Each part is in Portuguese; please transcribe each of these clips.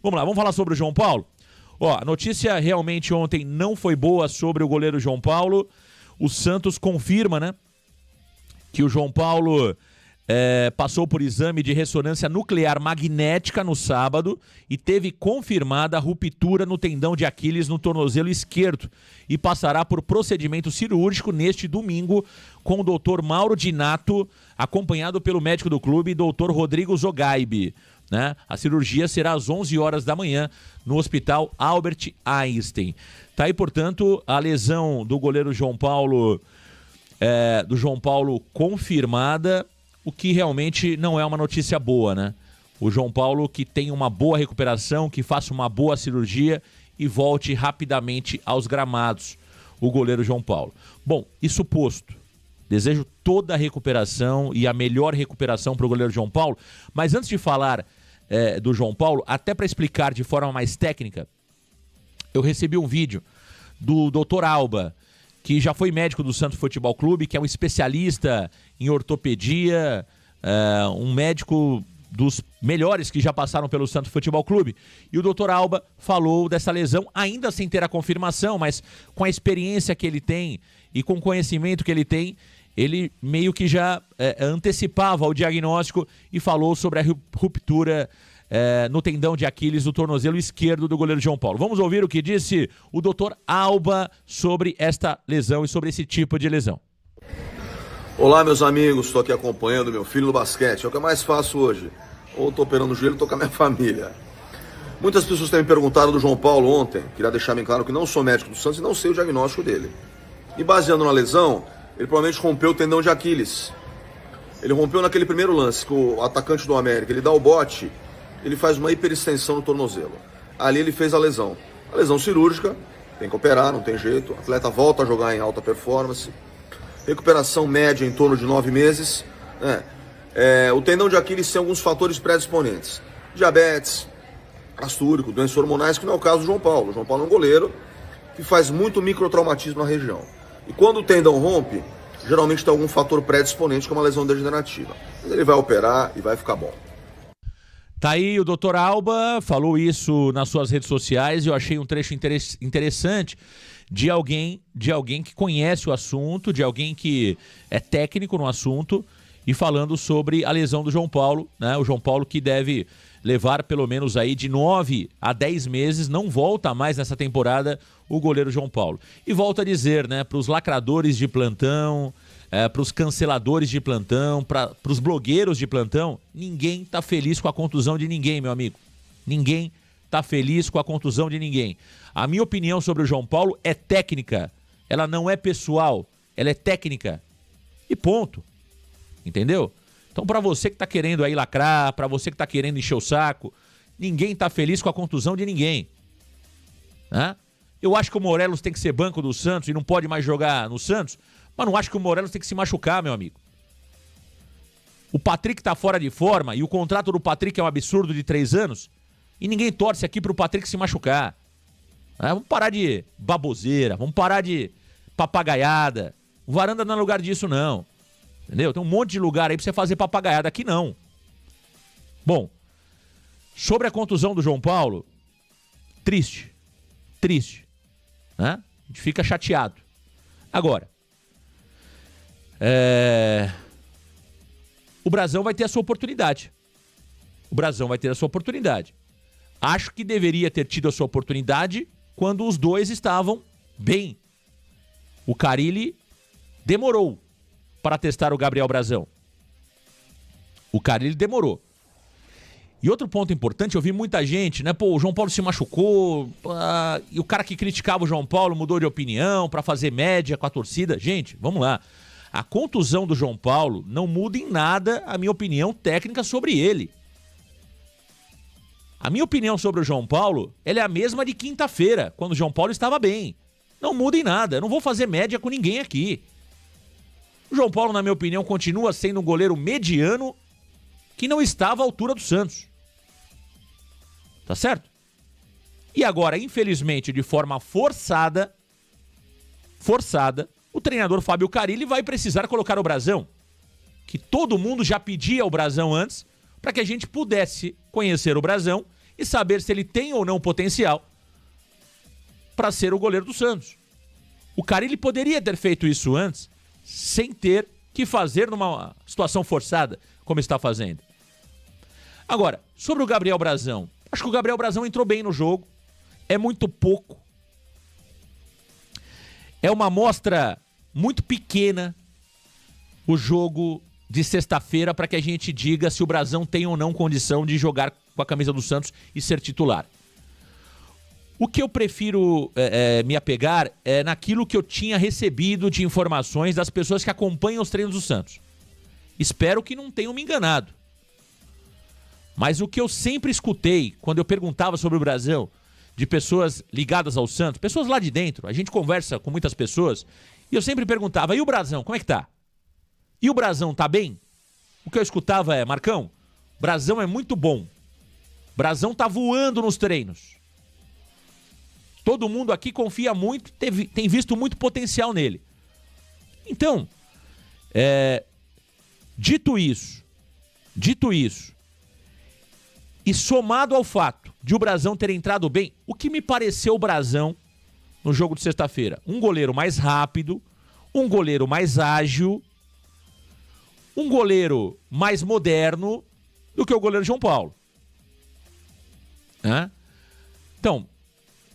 Vamos lá, vamos falar sobre o João Paulo? Ó, a notícia realmente ontem não foi boa sobre o goleiro João Paulo. O Santos confirma, né, que o João Paulo passou por exame de ressonância nuclear magnética no sábado e teve confirmada a ruptura no tendão de Aquiles no tornozelo esquerdo e passará por procedimento cirúrgico neste domingo com o doutor Mauro Dinato, acompanhado pelo médico do clube, doutor Rodrigo Zogaibe. Né? A cirurgia será às 11 horas da manhã no Hospital Albert Einstein. Tá aí, portanto, a lesão do goleiro João Paulo, confirmada, o que realmente não é uma notícia boa, né? O João Paulo que tem uma boa recuperação, que faça uma boa cirurgia e volte rapidamente aos gramados, o goleiro João Paulo. Bom, isso posto, desejo toda a recuperação e a melhor recuperação para o goleiro João Paulo, mas antes de falar do João Paulo, até para explicar de forma mais técnica, eu recebi um vídeo do Dr. Alba, que já foi médico do Santos Futebol Clube, que é um especialista em ortopedia, um médico dos melhores que já passaram pelo Santos Futebol Clube. E o Dr. Alba falou dessa lesão, ainda sem ter a confirmação, mas com a experiência que ele tem e com o conhecimento que ele tem, ele meio que já antecipava o diagnóstico e falou sobre a ruptura no tendão de Aquiles do tornozelo esquerdo do goleiro João Paulo. Vamos ouvir o que disse o Dr. Alba sobre esta lesão e sobre esse tipo de lesão. Olá, meus amigos, estou aqui acompanhando meu filho no basquete, é o que eu mais faço hoje. Ou estou operando o joelho, estou com a minha família. Muitas pessoas têm me perguntado do João Paulo ontem, queria deixar bem claro que não sou médico do Santos e não sei o diagnóstico dele. E baseando na lesão, ele provavelmente rompeu o tendão de Aquiles. Ele rompeu naquele primeiro lance, que o atacante do América, ele dá o bote, ele faz uma hiperextensão no tornozelo. Ali ele fez a lesão. A lesão cirúrgica, tem que operar, não tem jeito. O atleta volta a jogar em alta performance. Recuperação média em torno de 9 meses. O tendão de Aquiles tem alguns fatores predisponentes. Diabetes, ácido úrico, doenças hormonais, que não é o caso do João Paulo. O João Paulo é um goleiro que faz muito microtraumatismo na região. E quando o tendão rompe, geralmente tem algum fator predisponente, como uma lesão degenerativa. Mas ele vai operar e vai ficar bom. Tá aí o Dr. Alba, falou isso nas suas redes sociais e eu achei um trecho interessante de alguém que conhece o assunto, de alguém que é técnico no assunto e falando sobre a lesão do João Paulo, né? O João Paulo que deve levar pelo menos aí de 9 a 10 meses, não volta mais nessa temporada o goleiro João Paulo. E volto a dizer, né, para os lacradores de plantão, para os canceladores de plantão, para os blogueiros de plantão, ninguém tá feliz com a contusão de ninguém, meu amigo. Ninguém tá feliz com a contusão de ninguém. A minha opinião sobre o João Paulo é técnica. Ela não é pessoal, ela é técnica. E ponto. Entendeu? Então, para você que tá querendo aí lacrar, para você que tá querendo encher o saco, ninguém tá feliz com a contusão de ninguém. Né? Eu acho que o Morelos tem que ser banco do Santos e não pode mais jogar no Santos, mas não acho que o Morelos tem que se machucar, meu amigo. O Patrick tá fora de forma e o contrato do Patrick é um absurdo de 3 anos e ninguém torce aqui pro Patrick se machucar. Vamos parar de baboseira, vamos parar de papagaiada. O Varanda não é lugar disso, não. Entendeu? Tem um monte de lugar aí pra você fazer papagaiada. Aqui não. Bom, sobre a contusão do João Paulo, triste. Triste. Né? A gente fica chateado. Agora, o Brasão vai ter a sua oportunidade. O Brasão vai ter a sua oportunidade. Acho que deveria ter tido a sua oportunidade quando os dois estavam bem. O Carille demorou para testar o Gabriel Brasão. O Carille demorou. E outro ponto importante, eu vi muita gente, né? Pô, o João Paulo se machucou, e o cara que criticava o João Paulo mudou de opinião para fazer média com a torcida. Gente, vamos lá. A contusão do João Paulo não muda em nada a minha opinião técnica sobre ele. A minha opinião sobre o João Paulo, ela é a mesma de quinta-feira, quando o João Paulo estava bem. Não muda em nada, eu não vou fazer média com ninguém aqui. O João Paulo, na minha opinião, continua sendo um goleiro mediano que não estava à altura do Santos. Tá certo? E agora, infelizmente, de forma forçada, o treinador Fábio Carille vai precisar colocar o Brasão, que todo mundo já pedia o Brasão antes, para que a gente pudesse conhecer o Brasão e saber se ele tem ou não potencial para ser o goleiro do Santos. O Carille poderia ter feito isso antes, sem ter que fazer numa situação forçada, como está fazendo. Agora, sobre o Gabriel Brazão, acho que o Gabriel Brazão entrou bem no jogo, é muito pouco. É uma amostra muito pequena o jogo de sexta-feira para que a gente diga se o Brazão tem ou não condição de jogar com a camisa do Santos e ser titular. O que eu prefiro me apegar é naquilo que eu tinha recebido de informações das pessoas que acompanham os treinos do Santos. Espero que não tenham me enganado. Mas o que eu sempre escutei quando eu perguntava sobre o Brazão, de pessoas ligadas ao Santos, pessoas lá de dentro, a gente conversa com muitas pessoas, e eu sempre perguntava, e o Brazão, como é que tá? E o Brazão tá bem? O que eu escutava é, Marcão, Brazão é muito bom. Brazão tá voando nos treinos. Todo mundo aqui confia muito, tem visto muito potencial nele. Então, dito isso, e somado ao fato de o Brazão ter entrado bem, o que me pareceu o Brazão no jogo de sexta-feira? Um goleiro mais rápido, um goleiro mais ágil, um goleiro mais moderno do que o goleiro João Paulo. Então,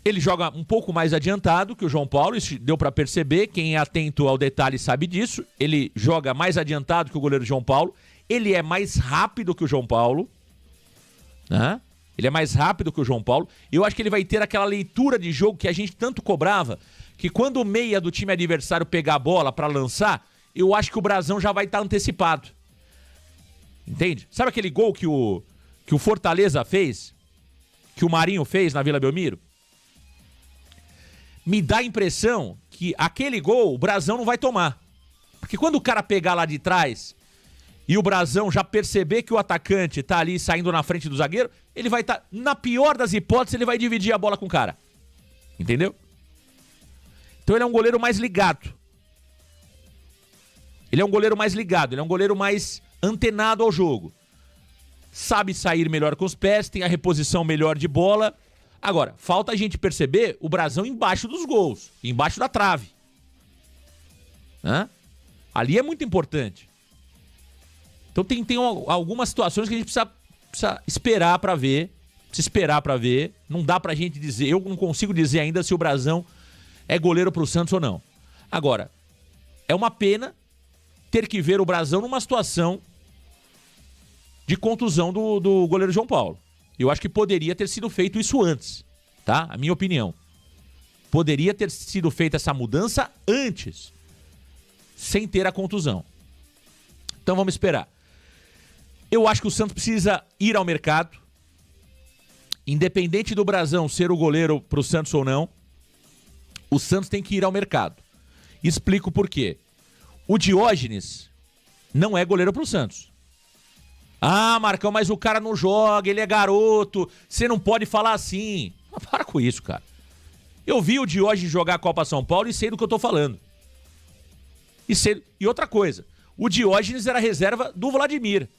ele joga um pouco mais adiantado que o João Paulo, isso deu para perceber, quem é atento ao detalhe sabe disso. Ele joga mais adiantado que o goleiro João Paulo, ele é mais rápido que o João Paulo, ele é mais rápido que o João Paulo. Eu acho que ele vai ter aquela leitura de jogo que a gente tanto cobrava, que quando o meia do time adversário pegar a bola para lançar, eu acho que o Brazão já vai estar antecipado. Entende? Sabe aquele gol que o Fortaleza fez? Que o Marinho fez na Vila Belmiro? Me dá a impressão que aquele gol o Brazão não vai tomar. Porque quando o cara pegar lá de trás e o Brazão já perceber que o atacante tá ali saindo na frente do zagueiro, ele vai estar, na pior das hipóteses, ele vai dividir a bola com o cara. Entendeu? Então ele é um goleiro mais ligado. Ele é um goleiro mais ligado, ele é um goleiro mais antenado ao jogo. Sabe sair melhor com os pés, tem a reposição melhor de bola. Agora, falta a gente perceber o Brazão embaixo dos gols, embaixo da trave. Ali é muito importante. Então tem algumas situações que a gente precisa esperar para ver. Não dá pra gente dizer, eu não consigo dizer ainda se o Brazão é goleiro pro Santos ou não. Agora, é uma pena ter que ver o Brazão numa situação de contusão do goleiro João Paulo. Eu acho que poderia ter sido feito isso antes, tá? A minha opinião. Poderia ter sido feita essa mudança antes, sem ter a contusão. Então vamos esperar. Eu acho que o Santos precisa ir ao mercado. Independente do Brazão ser o goleiro pro Santos ou não, o Santos tem que ir ao mercado. Explico por quê. O Diógenes não é goleiro pro Santos. Ah, Marcão, mas o cara não joga, ele é garoto, você não pode falar assim. Para com isso, cara. Eu vi o Diógenes jogar a Copa São Paulo e sei do que eu tô falando. E outra coisa, o Diógenes era reserva do Vladimir.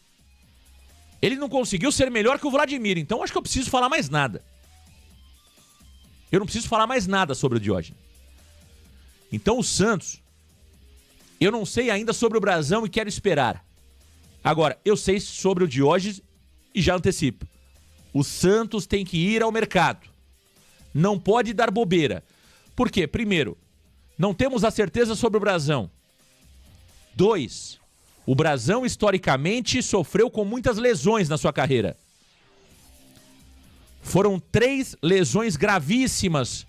Ele não conseguiu ser melhor que o Vladimir, então acho que eu preciso falar mais nada. Eu não preciso falar mais nada sobre o Diógenes. Então o Santos, eu não sei ainda sobre o Brazão e quero esperar. Agora, eu sei sobre o Diógenes e já antecipo. O Santos tem que ir ao mercado. Não pode dar bobeira. Por quê? Primeiro, não temos a certeza sobre o Brazão. 2, o Brazão historicamente sofreu com muitas lesões na sua carreira. Foram 3 lesões gravíssimas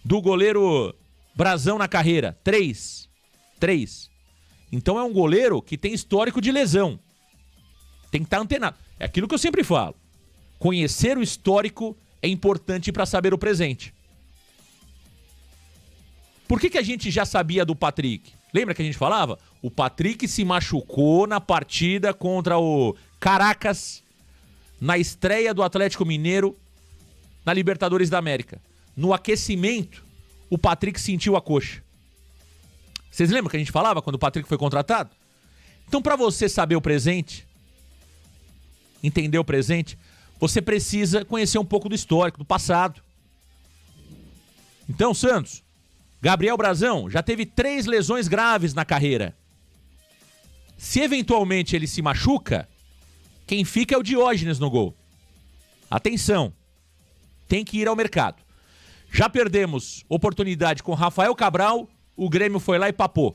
do goleiro Brazão na carreira. 3. Então é um goleiro que tem histórico de lesão. Tem que estar antenado. É aquilo que eu sempre falo. Conhecer o histórico é importante para saber o presente. Por que a gente já sabia do Patrick? Lembra que a gente falava? O Patrick se machucou na partida contra o Caracas, na estreia do Atlético Mineiro, na Libertadores da América. No aquecimento, o Patrick sentiu a coxa. Vocês lembram que a gente falava quando o Patrick foi contratado? Então, para você saber o presente, entender o presente, você precisa conhecer um pouco do histórico, do passado. Então, Santos, Gabriel Brazão já teve 3 lesões graves na carreira. Se eventualmente ele se machuca, quem fica é o Diógenes no gol. Atenção, tem que ir ao mercado. Já perdemos oportunidade com Rafael Cabral, o Grêmio foi lá e papou.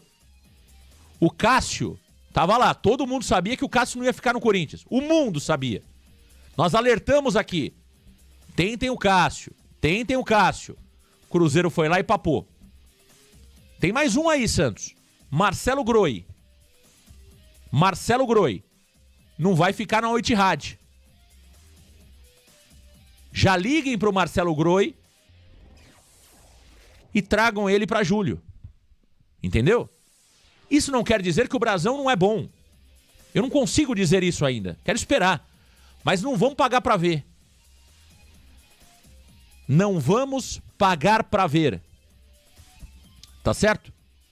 O Cássio tava lá, todo mundo sabia que o Cássio não ia ficar no Corinthians. O mundo sabia. Nós alertamos aqui. Tentem o Cássio, tentem o Cássio. O Cruzeiro foi lá e papou. Tem mais um aí, Santos. Marcelo Groi. Marcelo Groi. Não vai ficar na Al Ittihad. Já liguem pro Marcelo Groi e tragam ele para julho. Entendeu? Isso não quer dizer que o Brazão não é bom. Eu não consigo dizer isso ainda. Quero esperar. Mas não vamos pagar para ver. Não vamos pagar para ver. Tá certo?